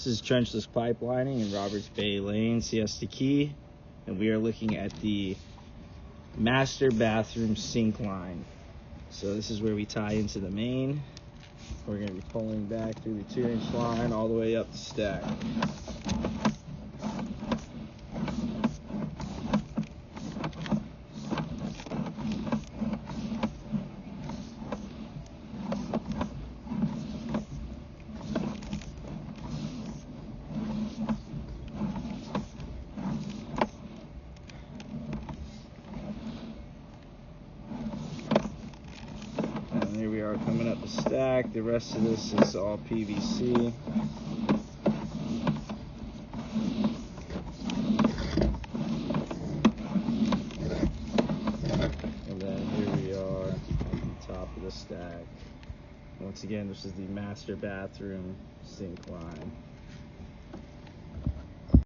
This is trenchless pipe lining in Roberts Bay Lane, Siesta Key, and we are looking at the master bathroom sink line. So this is where we tie into the main. We're going to be pulling back through the 2-inch line all the way up the stack. And here we are coming up the stack. The rest of this is all PVC. And then here we are at the top of the stack. Once again, this is the master bathroom sink line.